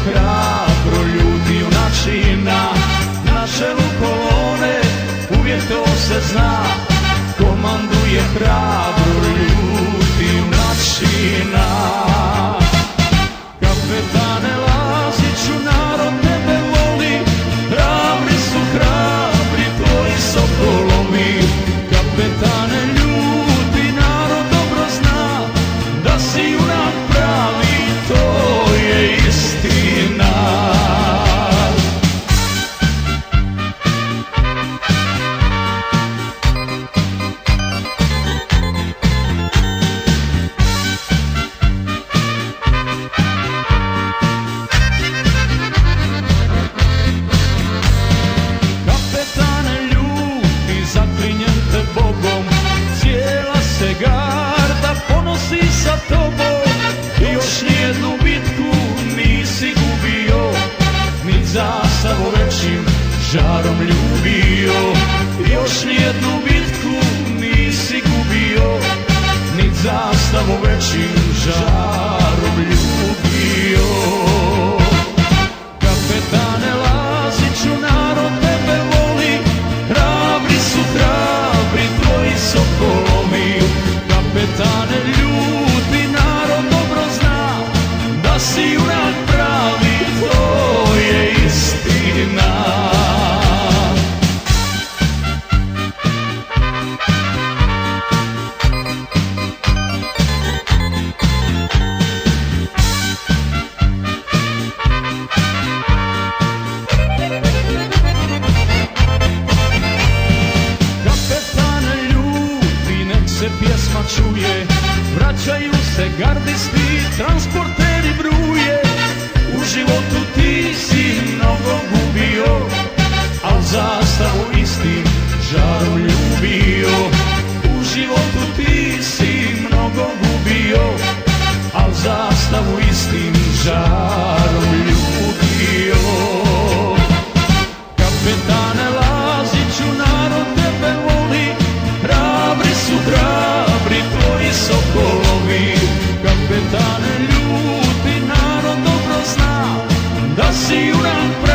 hrabro ljuti junačina, na čelu kolone uvijek to se zna, komanduje hrabro ljuti junačina. Kapetane Laziću, narod tebe voli, hrabri su hrabri tvoji sokolovi. Kapetane ljuti, narod dobro zna, da si junak pravi, to je istina. Bogom, cijela se garda ponosi sa tobom, još nijednu bitku nisi gubio, ni zastavu većim žarom ljubio. Još nijednu bitku nisi gubio, ni zastavu većim žarom ljubio. Kapetane Laziću, narod tebe voli, hrabri su hrabri tvoji sokolovi. Kapetane ljuti, narod dobro zna, da si junak pravi, to je istina. Pjesma čuje, vraćaju se gardisti, transporteri bruje. U životu ti si mnogo gubio, al zastavu istim žarom ljubio. U životu ti si mnogo gubio, al zastavu istim žarom ljubio. Kapetane Laziću, narod tebe voli, hrabri su hrabri tvoji sokolovi. Kapetane ljuti, narod dobro zna, da si junak